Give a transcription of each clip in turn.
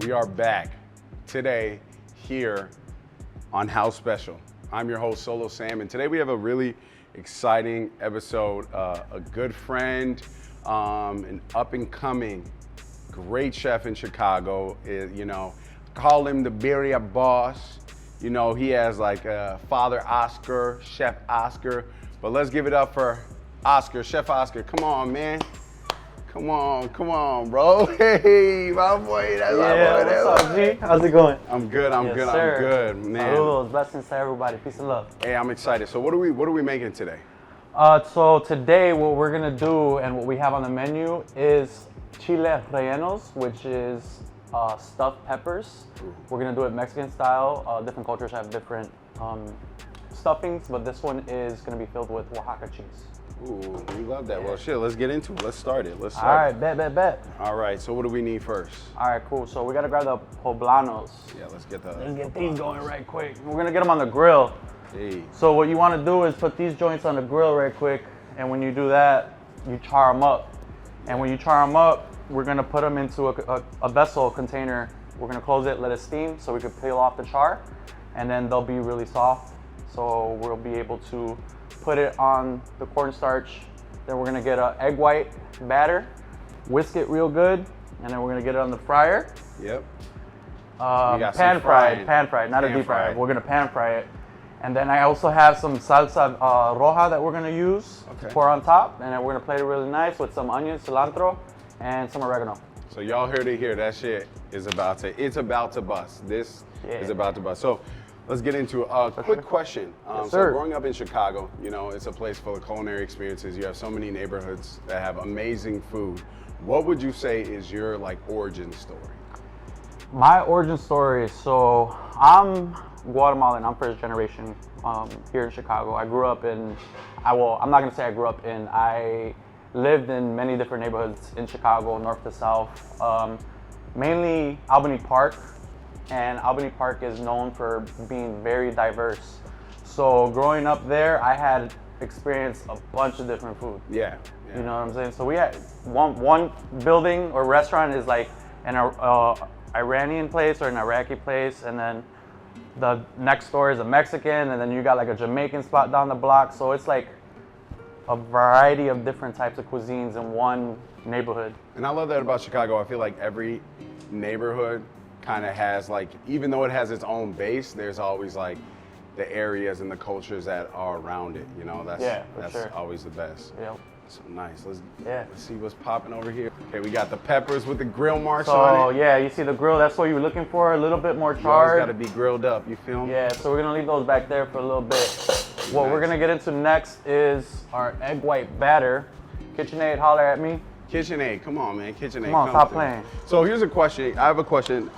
We are back today here on House Special. I'm your host, SoloSam, and today we have a really exciting episode. A good friend, an up-and-coming great chef in Chicago. Call him the Birria Boss. You know, he has like Father Oskar, Chef Oskar. But let's give it up for Oskar, Chef Oskar. Come on, man. Come on, bro. Hey, my boy. That's my boy. What's up, G? How's it going? I'm good, I'm good, man. Saludos, blessings to everybody. Peace and love. Hey, I'm excited. So what are we making today? So today what we're gonna do and what we have on the menu is Chiles Rellenos, which is stuffed peppers. We're gonna do it Mexican style. Different cultures have different stuffings, but this one is gonna be filled with Oaxaca cheese. Ooh, we love that. Well, shit, let's get into it. Let's start it. All right, bet. All right, so what do we need first? All right, cool. So we gotta grab the poblanos. Yeah, let's get these going right quick. We're gonna get them on the grill. Hey. So what you wanna do is put these joints on the grill right quick, and when you do that, you char them up. And when you char them up, we're gonna put them into a vessel container. We're gonna close it, let it steam, so we can peel off the char, and then they'll be really soft. So we'll be able to put it on the cornstarch. Then we're gonna get an egg white batter, whisk it real good, and then we're gonna get it on the fryer. Yep. Pan fried, not a deep fry. We're gonna pan fry it. And then I also have some salsa roja that we're gonna use to pour on top, and then we're gonna plate it really nice with some onions, cilantro, and some oregano. So y'all heard it here. That shit is about to bust. This is about to bust. So let's get into a quick question. So growing up in Chicago, you know, it's a place full of culinary experiences. You have so many neighborhoods that have amazing food. What would you say is your like origin story? My origin story, so I'm Guatemalan, I'm first generation here in Chicago. I grew up in, I'm not gonna say I grew up in, I lived in many different neighborhoods in Chicago, north to south. Mainly Albany Park. And Albany Park is known for being very diverse. So growing up there, I had experienced a bunch of different food. Yeah. You know what I'm saying? So we had one building or restaurant is like an Iranian place or an Iraqi place, and then the next door is a Mexican, and then you got like a Jamaican spot down the block. So it's like a variety of different types of cuisines in one neighborhood. And I love that about Chicago. I feel like every neighborhood kind of has like, even though it has its own base, there's always like the areas and the cultures that are around it. You know, that's sure. Always the best. Yep. So nice. Let's see what's popping over here. Okay, we got the peppers with the grill marks on So it. yeah, you see the grill. That's what you were looking for. A little bit more You charred. always got to be grilled up. You feel me? Yeah. So we're gonna leave those back there for a little bit. What we're gonna get into next is our egg white batter. KitchenAid, holler at me. KitchenAid, come on, man. KitchenAid. Come on, stop playing. So here's a question. I have a question.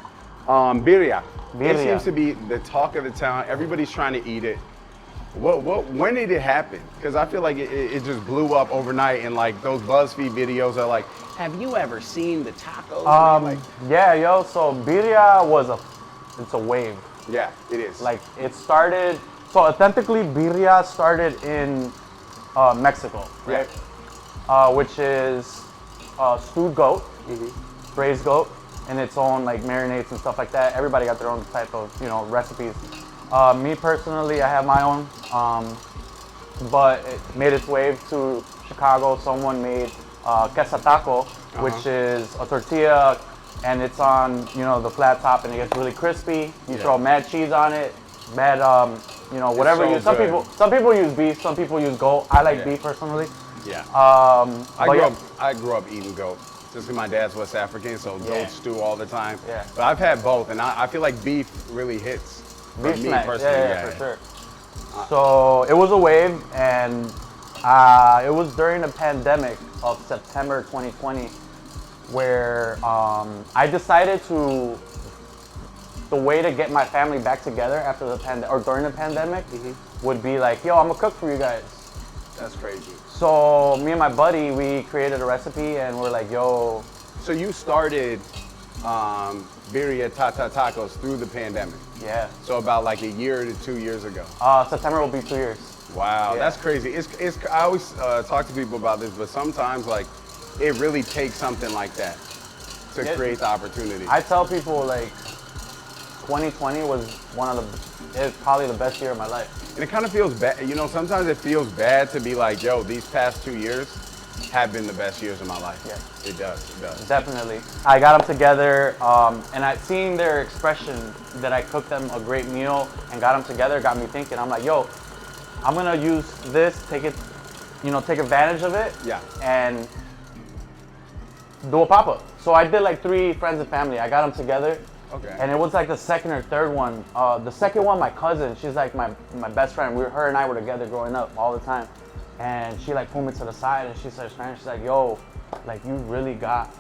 Birria. It Birria. seems to be the talk of the town. Everybody's trying to eat it. When did it happen? Because I feel like it just blew up overnight, and like those BuzzFeed videos are like, have you ever seen the tacos? Yeah, yo. So birria it's a wave. Yeah, it is. Like it started. So authentically, birria started in Mexico, right? Yeah. Which is stewed goat, braised goat, and its own like marinades and stuff like that. Everybody got their own type of recipes. Me personally, I have my own, but it made its way to Chicago. Someone made queso taco, which is a tortilla, and it's on the flat top, and it gets really crispy. You throw mad cheese on it, mad whatever. So some people use beef, some people use goat. I like beef personally. Yeah. I grew up eating goat. Just because my dad's West African, so goat stew all the time. Yeah. But I've had both, and I feel like beef really hits. Beef smash, yeah, for sure. So it was a wave, and it was during the pandemic of September 2020, where I decided the way to get my family back together after the during the pandemic would be like, yo, I'm gonna cook for you guys. That's crazy. So me and my buddy, we created a recipe, and we're like, yo. So you started Birriatatatacos through the pandemic. Yeah. So about like a year to 2 years ago. September will be 2 years. Wow, that's crazy. I always talk to people about this, but sometimes like it really takes something like that to create the opportunity. I tell people like 2020 is probably the best year of my life. And it kind of feels bad, you know, sometimes it feels bad to be like, yo, these past 2 years have been the best years of my life. Yeah. It does. Definitely. I got them together, and seeing their expression that I cooked them a great meal and got them together got me thinking. I'm like, yo, I'm gonna use this, take advantage of it, and do a pop-up. So I did like 3 friends and family. I got them together. Okay. And it was like the second or third one. The second one, my cousin, she's like my best friend. Her and I were together growing up all the time. And she like pulled me to the side and she started Spanish. She's like, yo, like you really got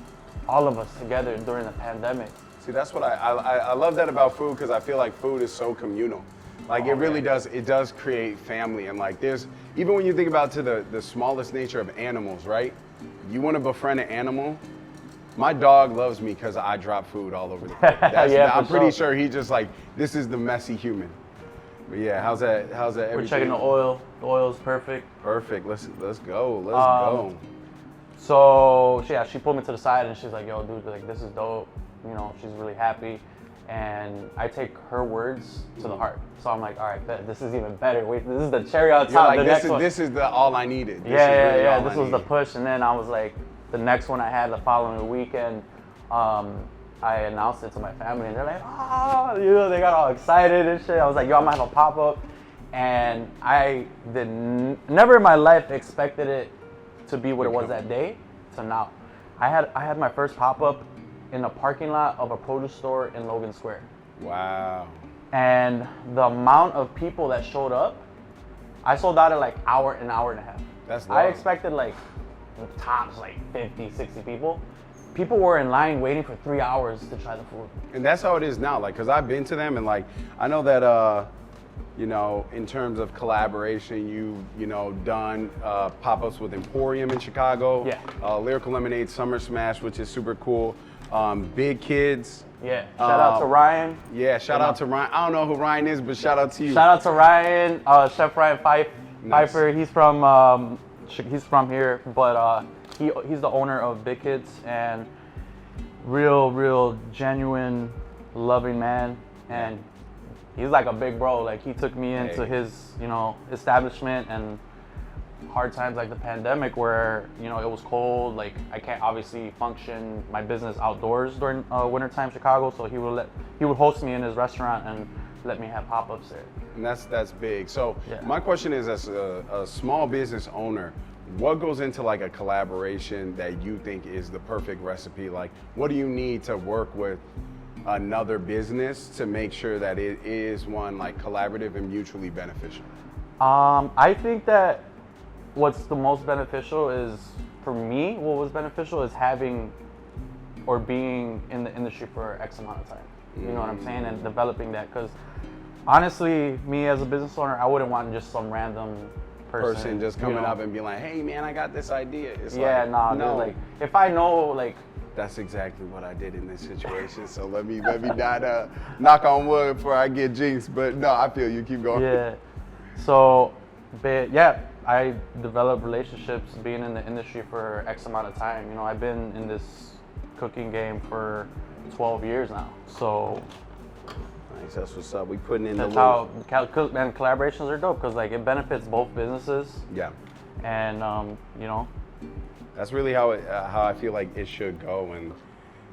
all of us together during the pandemic. See, that's what I love that about food, because I feel like food is so communal. Like it really does, it does create family. And like even when you think about to the smallest nature of animals, right? You want to befriend an animal. My dog loves me because I drop food all over the place. I'm pretty sure he just like, this is the messy human. But yeah, how's that everything? We're checking the oil. The oil's perfect. Perfect. Let's go. Let's go. So yeah, she pulled me to the side and she's like, yo, dude, like this is dope. You know, she's really happy. And I take her words to the heart. So I'm like, all right, bet, this is even better. Wait, this is the cherry on top. You're like, this is the all I needed. This was the push. And then I was like, the next one I had the following weekend, I announced it to my family and they're like, oh, you know, they got all excited and shit. I was like, yo, I'm gonna have a pop-up. And I never in my life expected it to be what it was that day to now. I had my first pop-up in a parking lot of a produce store in Logan Square. Wow. And the amount of people that showed up, I sold out in like an hour and a half. That's long. I expected like tops like 50, 60 people. People were in line waiting for 3 hours to try the food. And that's how it is now. Like, cause I've been to them and like, I know that, you know, in terms of collaboration, you know, done pop-ups with Emporium in Chicago. Yeah. Lyrical Lemonade Summer Smash, which is super cool. Big Kids. Yeah. Shout out to Ryan. Yeah. Shout out to Ryan. I don't know who Ryan is, but shout out to you. Shout out to Ryan, Chef Ryan Nice. Pfeiffer. He's from here, but he's the owner of Big Kids and real genuine, loving man. And he's like a big bro. Like he took me into his, you know, establishment and hard times like the pandemic where, you know, it was cold. Like I can't obviously function my business outdoors during wintertime Chicago. So he would host me in his restaurant and let me have pop-ups there. And that's big. So my question is, as a small business owner, what goes into like a collaboration that you think is the perfect recipe? Like, what do you need to work with another business to make sure that it is one like collaborative and mutually beneficial? I think that what's the most beneficial is, for me, what was beneficial is having or being in the industry for X amount of time. You know what I'm saying? And developing that. Because honestly, me as a business owner, I wouldn't want just some random person just coming up and being like, hey man, I got this idea. It's no. Dude, like if I know, like, that's exactly what I did in this situation. So let me not knock on wood before I get jinxed. But no, I feel you. Keep going. Yeah. So, but yeah, I developed relationships being in the industry for X amount of time. You know, I've been in this cooking game for 12 years now. So nice, that's what's up. We putting in that's the how and collaborations are dope because like it benefits both businesses. Yeah. And you know, that's really how I feel like it should go, and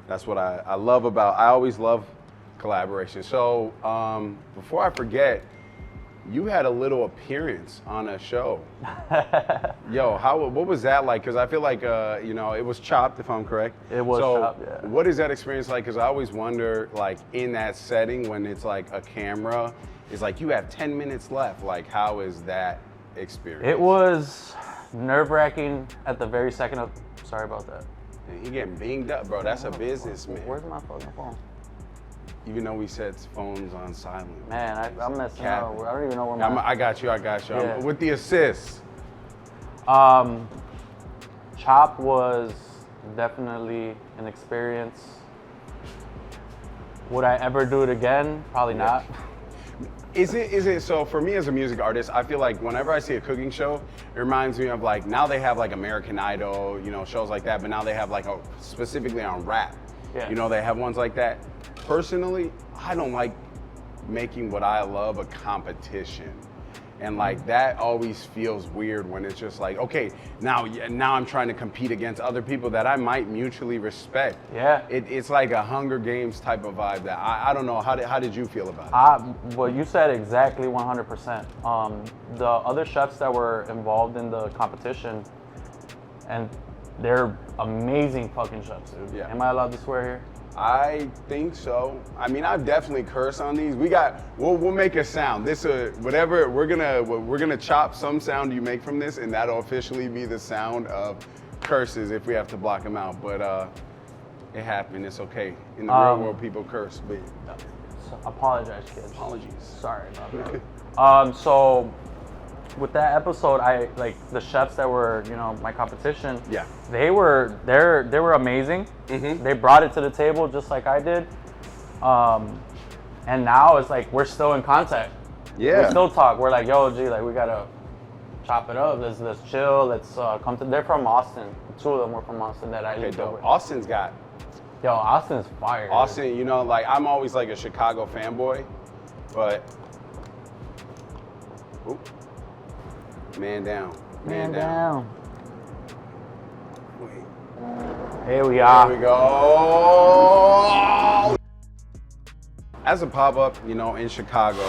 that's what I love about. I always love collaboration. So before I forget, you had a little appearance on a show. Yo, what was that like? Because I feel like you know, it was Chopped, if I'm correct. It was Chopped, yeah. What is that experience like? Because I always wonder, like in that setting when it's like a camera, it's like you have 10 minutes left. Like, how is that experience? It was nerve-wracking at the very second of. Sorry about that. He getting binged up, bro. That's a business, man. Where's my fucking phone? Even though we set phones on silent. Man, I'm messing up. I don't even know where I got you. Yeah. With the assist. Chop was definitely an experience. Would I ever do it again? Probably not. Is it so for me as a music artist, I feel like whenever I see a cooking show, it reminds me of like, now they have like American Idol, you know, shows like that, but now they have like specifically on rap. Yeah. You know, they have ones like that. Personally, I don't like making what I love a competition. And like that always feels weird when it's just like, okay, now I'm trying to compete against other people that I might mutually respect. Yeah. It's like a Hunger Games type of vibe that I don't know. How did you feel about it? Well, you said exactly 100%. The other chefs that were involved in the competition, and they're amazing fucking chefs, dude. Yeah. Am I allowed to swear here? I think so. I mean, I've definitely cursed on these. We'll make a sound. This whatever we're gonna chop some sound you make from this, and that'll officially be the sound of curses if we have to block them out. But it happened. It's okay. In the real world, people curse. But So, apologize, kids. apologies. Sorry about that. So with that episode, I like the chefs that were, you know, my competition. Yeah. They were amazing. Mm-hmm. They brought it to the table just like I did. And now it's like we're still in contact. Yeah. We still talk. We're like, yo, G, like we gotta chop it up. Let's chill. Let's come to. They're from Austin. Two of them were from Austin that I lived with. Austin's got. Yo, Austin's fire. Austin, you know, like I'm always like a Chicago fanboy, but oop, man down. Man down. Wait. Here we There are. we go. As a pop-up, you know, in Chicago,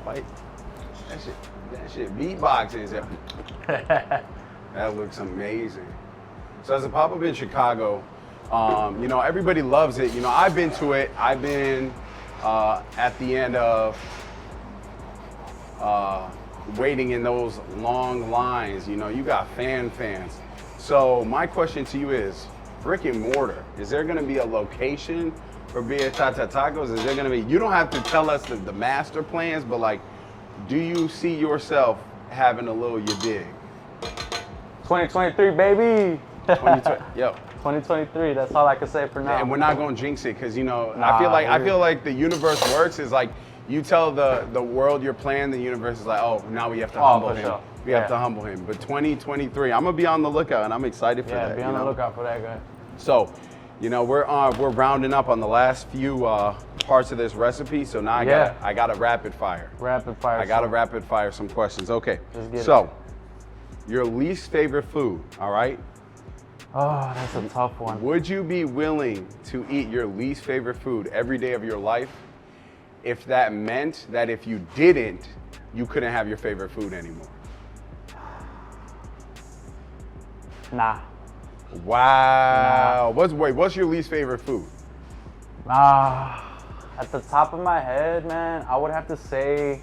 that shit beatboxing. That looks amazing. So as a pop-up in Chicago, you know, everybody loves it. You know, I've been to it. I've been at the end of waiting in those long lines. You know, you got fans. So my question to you is, brick and mortar, is there gonna be a location for Birriatatatacos? Is there gonna be, you don't have to tell us the master plans, but like, do you see yourself having a little you dig? 2023, baby. 2020, yo. 2023. That's all I can say for now. And we're not gonna jinx it, cause you know, Nah, I feel like the universe works is like, you tell the world your plan, the universe is like, oh, now we have to humble for him. sure. We have to humble him. But 2023, I'm gonna be on the lookout, and I'm excited for that. Be on the lookout for that guy. So, you know, we're rounding up on the last few parts of this recipe. So now I got a rapid fire. Rapid fire. I got to rapid fire some questions. Okay. Let's get so, your least favorite food, all right? Oh, that's a tough one. Would you be willing to eat your least favorite food every day of your life if that meant that if you didn't, you couldn't have your favorite food anymore? Nah. Wow. What's your least favorite food? At the top of my head, man, I would have to say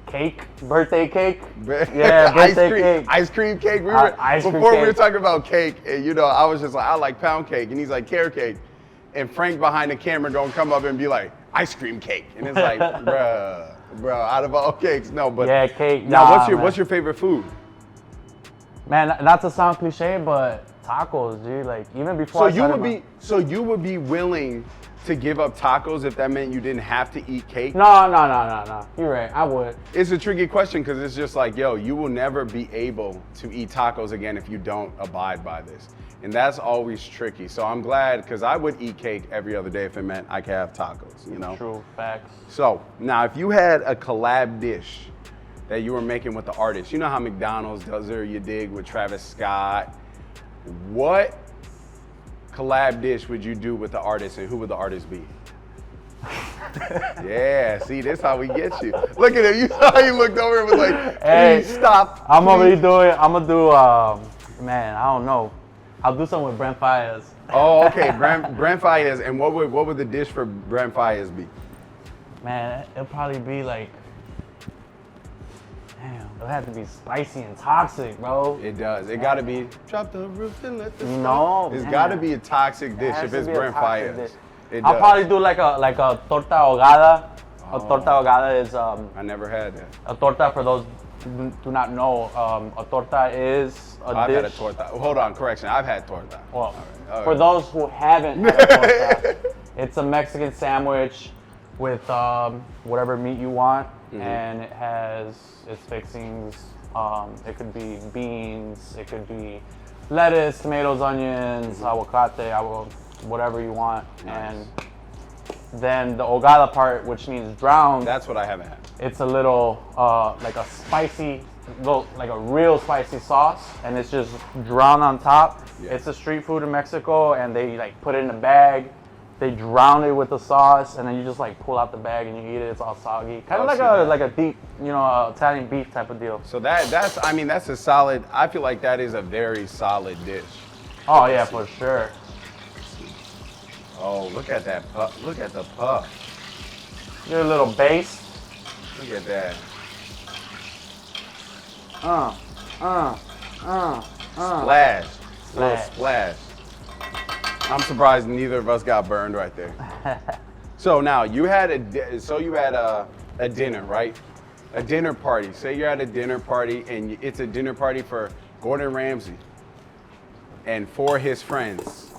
cake, birthday cake. Yeah, birthday cake. Ice cream cake. We were talking about cake, and you know, I was just like, I like pound cake, and he's like carrot cake, and Frank behind the camera gonna come up and be like, ice cream cake, and it's like, bruh, out of all cakes, no, but yeah, cake. Now, what's your favorite food? Man, not to sound cliche, but tacos, dude. Like even before. So you would be willing to give up tacos if that meant you didn't have to eat cake? No. You're right. I would. It's a tricky question because it's just like, yo, you will never be able to eat tacos again if you don't abide by this. And that's always tricky. So I'm glad, because I would eat cake every other day if it meant I could have tacos, you know? True, facts. So now if you had a collab dish that you were making with the artist, you know how McDonald's does their You Dig with Travis Scott. What collab dish would you do with the artist, and who would the artist be? Yeah, see, this how we get you. Look at him. You saw how he looked over and was like, please stop. I'm gonna do, man, I don't know. I'll do something with Brent Fayez. Oh, okay, Brent Fayez. And what would the dish for Brent Fayez be? Man, it'll probably be like, damn, it'll have to be spicy and toxic, bro. It does. It gotta be, drop the roof and let the No, It's gotta be a toxic dish if it's Brent Fayez. I'll probably do like a torta ahogada. A torta ahogada is I never had that. a torta, for those who do not know, a torta is a I've dish. had a torta. Hold on, correction. I've had torta. Well, All right. for those who haven't had a torta, it's a Mexican sandwich with whatever meat you want, and it has its fixings, It could be beans. It could be lettuce, tomatoes, onions, aguacate, whatever you want. Nice. And then the hogada part, which means drowned. That's what I haven't had. It's a little like a spicy, like a real spicy sauce, and it's just drowned on top. Yeah. It's a street food in Mexico, and they like put it in a bag. They drown it with the sauce, and then you just like pull out the bag and you eat it. It's all soggy, kind of like a deep, Italian beef type of deal. So that's a solid. I feel like that is a very solid dish. Oh yeah, for sure. Oh, look at that puff. Look at the puff. Get a little base. Look at that. Splash. Little splash. I'm surprised neither of us got burned right there. So now you had a dinner, right? A dinner party. Say you're at a dinner party and it's a dinner party for Gordon Ramsay and for his friends.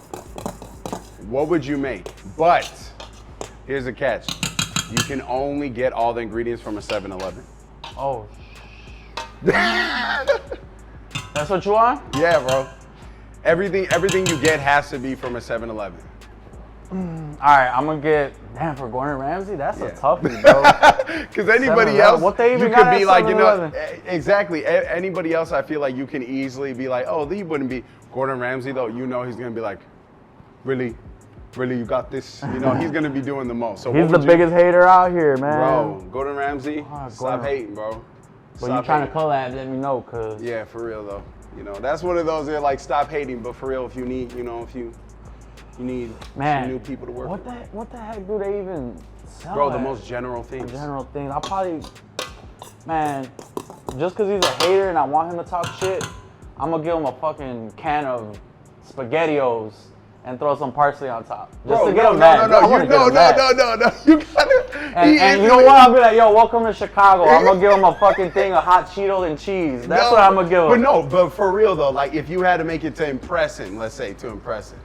What would you make? But here's the catch. You can only get all the ingredients from a 7-Eleven. Oh. That's what you want? Yeah, bro. Everything you get has to be from a 7-Eleven. All right, I'm gonna get. Damn, for Gordon Ramsay, that's a toughie, bro. Because anybody else, what they even you got could be at like, 7-Eleven? exactly. Anybody else, I feel like you can easily be like, oh, he wouldn't be. Gordon Ramsay, though, he's gonna be like, really, you got this. He's gonna be doing the most. So he's the biggest hater out here, man. Bro, Gordon Ramsay, stop hating, bro. But you trying to collab? Let me know, cause yeah, for real though. That's one of those that like stop hating, but for real, if you need, if you need some new people to work with. What the heck do they even sell? Bro, the most general things. I'll probably, man, just because he's a hater and I want him to talk shit, I'm going to give him a fucking can of SpaghettiOs and throw some parsley on top. Just to get him mad. No. You gotta. And you know what? I'll be like, yo, welcome to Chicago. I'm going to give him a fucking thing of hot Cheetos and cheese. That's what I'm going to give him. But for real though, like if you had to make it to impress him, let's say to impress him,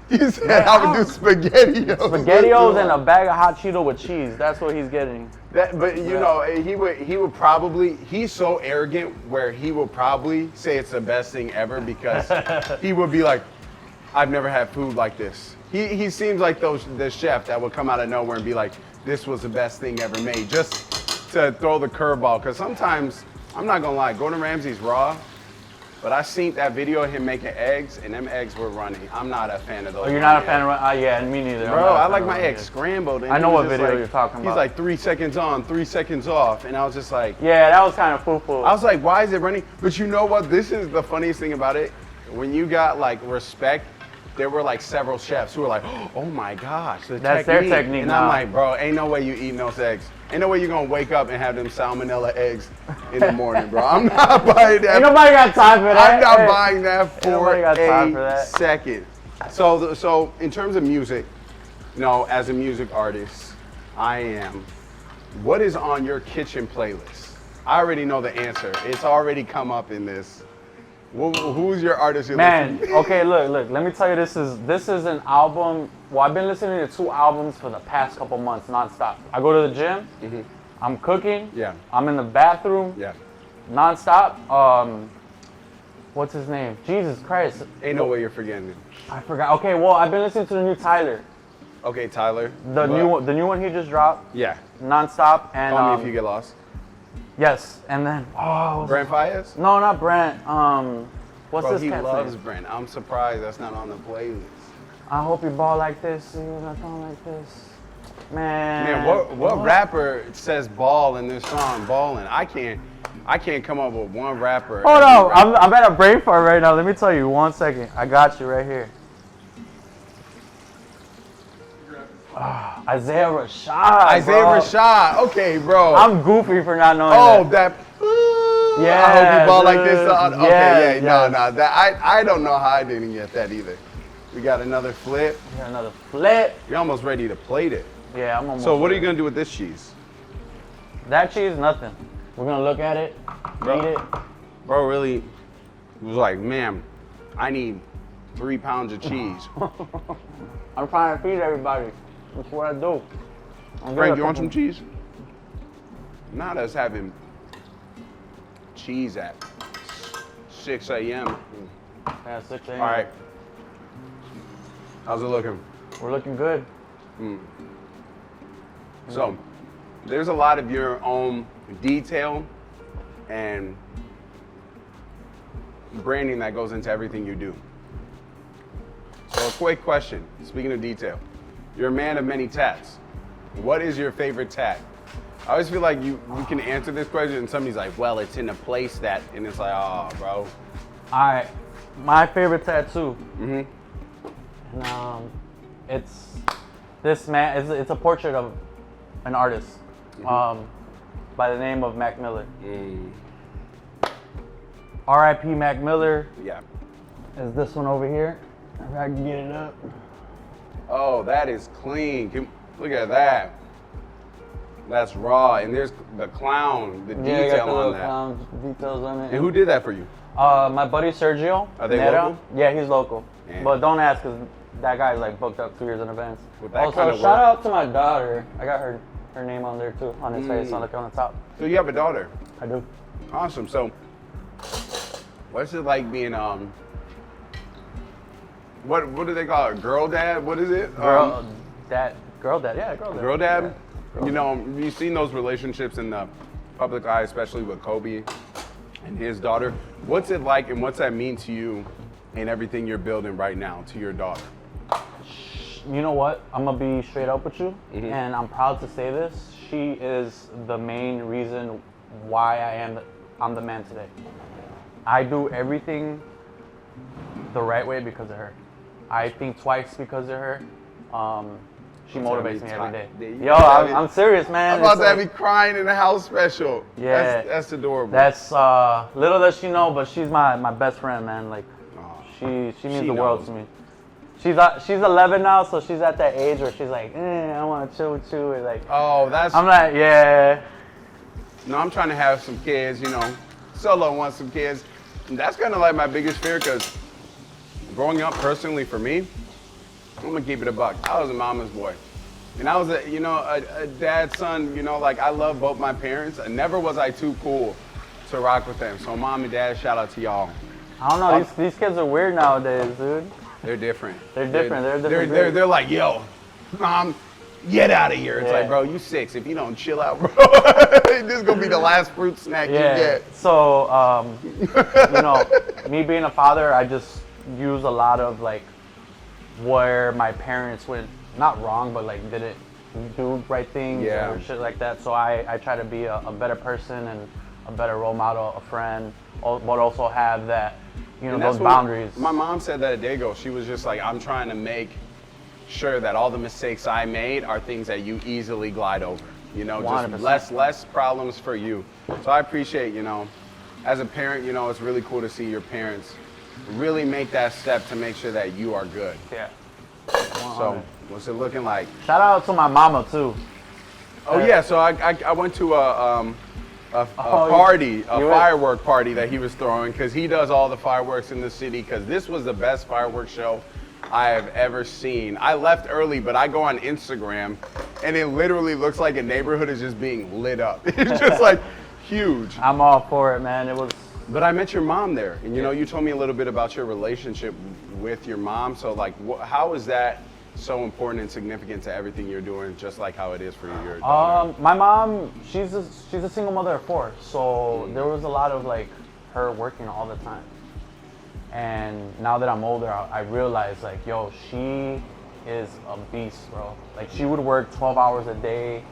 you said I would do SpaghettiOs. SpaghettiOs and a bag of hot Cheeto with cheese. That's what he's getting. But he would probably, he's so arrogant where he will probably say it's the best thing ever because he would be like, I've never had food like this. He seems like the chef that would come out of nowhere and be like, this was the best thing ever made, just to throw the curveball. Because sometimes, I'm not gonna lie, Gordon Ramsay's raw, but I seen that video of him making eggs, and them eggs were runny. I'm not a fan of those. Oh, you're not a fan of yeah, me neither. Bro, I like my eggs scrambled. And I know what video you're talking about. He's like 3 seconds on, 3 seconds off, and I was just like, yeah, that was kind of foo-foo. I was like, why is it running? But you know what? This is the funniest thing about it. When you got like respect, there were like several chefs who were like, oh my gosh, that's their technique. And I'm like, bro, ain't no way you eating those eggs. Ain't no way you're gonna wake up and have them salmonella eggs in the morning, bro. I'm not buying that. Ain't nobody got time for that. I'm not buying that for a second. So in terms of music, as a music artist, I am. What is on your kitchen playlist? I already know the answer. It's already come up in this. Who's your artist you're listening to? Okay, look. Let me tell you, this is an album. Well, I've been listening to 2 albums for the past couple months, nonstop. I go to the gym. Mm-hmm. I'm cooking. Yeah. I'm in the bathroom. Yeah. Nonstop. What's his name? Jesus Christ. Ain't no way you're forgetting it. I forgot. Okay, well, I've been listening to the new Tyler. Okay, Tyler. The new one he just dropped. Yeah. Nonstop and. Call Me If You Get Lost. Yes, and then Brent Fayez? No, not Brent. What's Bro, this he cat's loves name? Brent. I'm surprised that's not on the playlist. I hope you ball like this. Nothing like this. Man, what rapper says ball in this song? Ballin'. I can't come up with one rapper. Hold on, I'm at a brain fart right now. Let me tell you, 1 second. I got you right here. Isaiah Rashad. Rashad. Okay, bro. I'm goofy for not knowing that. Yeah. I hope you ball like this. Okay, yeah. No. That I don't know how I didn't get that either. We got another flip. You're almost ready to plate it. Yeah, I'm almost. So what are you gonna do with this cheese? That cheese, nothing. We're gonna look at it, eat it. Bro really was like, ma'am, I need 3 pounds of cheese. I'm trying to feed everybody. That's what I do. Frank, you want some cheese? Not us having cheese at 6 a.m. Yeah, 6 a.m. All right. How's it looking? We're looking good. So, there's a lot of your own detail and branding that goes into everything you do. So, a quick question. Speaking of detail, you're a man of many tats. What is your favorite tat? I always feel like you can answer this question and somebody's like, well, it's in a place that, and it's like, oh, bro. All right, my favorite tattoo. Mm-hmm. And it's this man. It's a portrait of an artist by the name of Mac Miller. R.I.P. Mac Miller. Yeah. Is this one over here? If I can get it up. Oh, that is clean. Look at that. That's raw. And there's the clown, the Yeah, detail got the on little that. clown details on it. And who did that for you? My buddy Sergio. Are they Nero. local? Yeah, he's local. Man. But don't ask, because that guy's like booked up 2 years in advance. With that Also, kind of shout work. out to my daughter. I got her name on there too, on his face, on the top. So you have a daughter. I do. Awesome. So, what's it like being what do they call it? Girl dad? What is it? Girl dad. Yeah, girl dad. Girl dad. Yeah. You know, you've seen those relationships in the public eye, especially with Kobe and his daughter. What's it like, and what's that mean to you and everything you're building right now to your daughter? You know what? I'm gonna be straight up with you, and I'm proud to say this. She is the main reason why I'm the man today. I do everything the right way because of her. I think twice because of her. She motivates me every day. Yo, I'm serious, man. I'm about It's to have like- me crying in the house special. Yeah. That's adorable. That's little does she know, but she's my best friend, man. Like, she means She the world knows. to me. She's 11 now, so she's at that age where she's like, I want to chill with you. Or like, Oh, that's. I'm like, yeah. No, I'm trying to have some kids, you know. Solo wants some kids. And that's kind of like my biggest fear, because growing up personally for me, I'm gonna keep it a buck. I was a mama's boy. And I was a dad's son, like I love both my parents. And never was I too cool to rock with them. So mom and dad, shout out to y'all. I don't know. These kids are weird nowadays, dude. They're different. They're different. They're a different breed. They're like, yo, mom, get out of here. It's Yeah. like, bro, you 6. If you don't chill out, bro, this is gonna be the last fruit snack you Yeah. get. So, me being a father, I just use a lot of like where my parents went not wrong, but like didn't do right things Yeah. or shit like that. So I try to be a better person and a better role model, a friend, but also have that, And those that's what boundaries. My mom said that a day ago. She was just like, I'm trying to make sure that all the mistakes I made are things that you easily glide over. Just 100%. less problems for you. So I appreciate, as a parent, it's really cool to see your parents really make that step to make sure that you are good. Yeah. So what's it looking like? Shout out to my mama too. Oh yeah, so I went to a Oh, party, a you went- firework party that he was throwing, because he does all the fireworks in the city, because this was the best fireworks show I have ever seen. I left early, but I go on Instagram and it literally looks like a neighborhood is just being lit up. It's just like huge. I'm all for it, man. It was. But I met your mom there, and you told me a little bit about your relationship with your mom. So like, how is that so important and significant to everything you're doing, just like how it is for your daughter? My mom, she's a single mother of 4, so there was a lot of like her working all the time. And now that I'm older, I realize like, yo, she is a beast, bro. Like she would work 12 hours a day,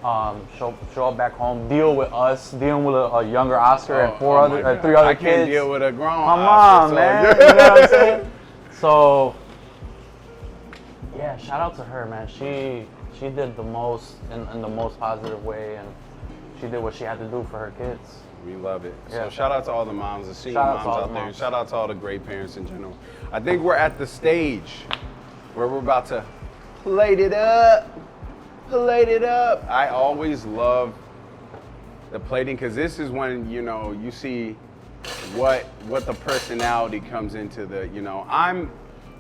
show up back home, dealing with a younger Oscar and 3 other I kids. can't deal with a grown My Oscar, mom, so man. you're- You know what I'm saying? So, yeah, shout out to her, man. She did the most in the most positive way, and she did what she had to do for her kids. We love it. Yeah. So shout out to all the moms, the single Shout out to moms all out the there. moms. Shout out to all the great parents in general. I think we're at the stage where we're about to plate it up. Plate it up. I always love the plating, because this is when you see what the personality comes into the. I'm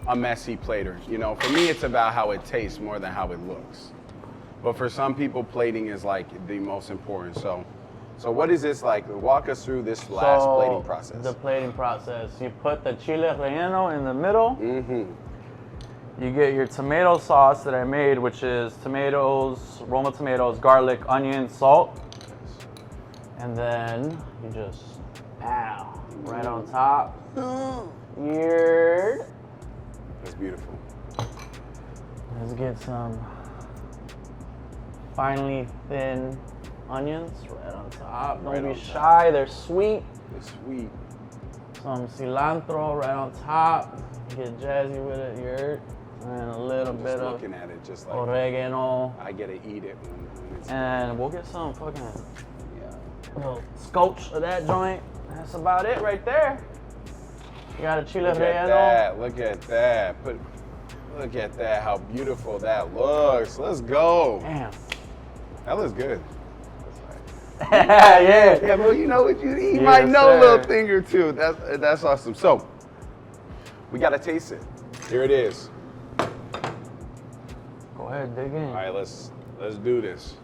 a messy plater. For me it's about how it tastes more than how it looks. But for some people, plating is like the most important. So So what is this like? Walk us through this last plating process. The plating process. You put the Chiles Relleno in the middle. Mm-hmm. You get your tomato sauce that I made, which is tomatoes, Roma tomatoes, garlic, onion, salt. And then you just, pow, right on top. Weird. That's beautiful. Let's get some finely thin onions right on top. Don't be shy, they're sweet. They're sweet. Some cilantro right on top. Get jazzy with it, you're. And a little bit of looking at it, just like oregano. I gotta eat it when it's and we'll get some fucking little scotch of that joint. That's about it right there. You got a Chiles Relleno. Look at that. Look at that. How beautiful that looks. Let's go. Damn. That looks good. Yeah. Yeah, well, you know what you eat. You Yes, might know a sir. little thing or two. That's awesome. So we gotta taste it. Here it is. Go ahead, dig in. All right, let's do this.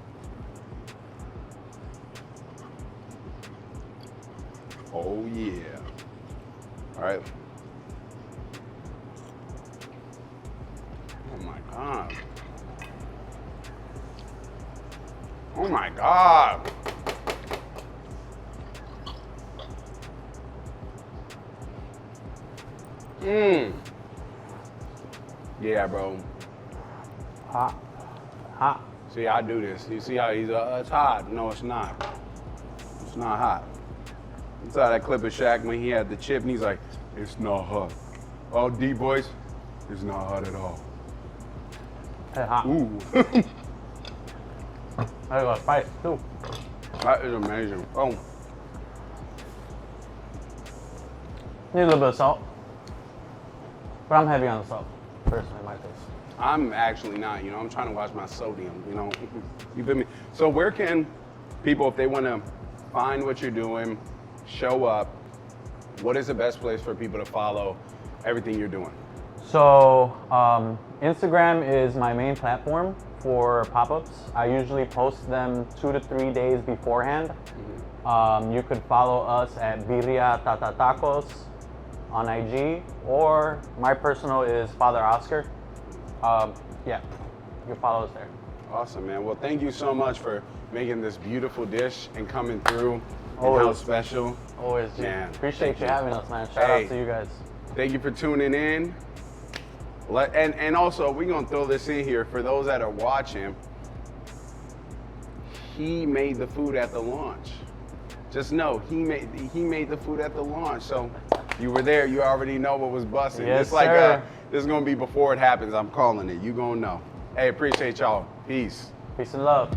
Oh yeah. All right. Oh my God. Oh my God. Yeah, bro. Hot. Hot. See, I do this. You see how he's, it's hot. No, it's not. It's not hot. You saw that clip of Shaq when he had the chip and he's like, it's not hot. Oh, D-boys, it's not hot at all. Hey, hot. Ooh. I got spice too. That is amazing. Oh, Need a little bit of salt. But I'm heavy on the salt, personally, in my taste. I'm actually not, I'm trying to watch my sodium, You feel me? So where can people, if they want to find what you're doing, show up, what is the best place for people to follow everything you're doing? So Instagram is my main platform for pop-ups. I usually post them 2 to 3 days beforehand. You could follow us at Birriatatatacos on IG, or my personal is Father Oskar. Yeah, you can follow us there. Awesome, man. Well, thank you so much for making this beautiful dish and coming through. Always. And how special. Always, G. Man, Appreciate thank you you. having us, man. Shout Hey. out to you guys. Thank you for tuning in. And also, we're going to throw this in here for those that are watching. He made the food at the launch. Just know, he made the food at the launch. So you were there, you already know what was busting. Yes, It's like sir. this is going to be before it happens. I'm calling it. You going to know. Hey, appreciate y'all. Peace. Peace and love.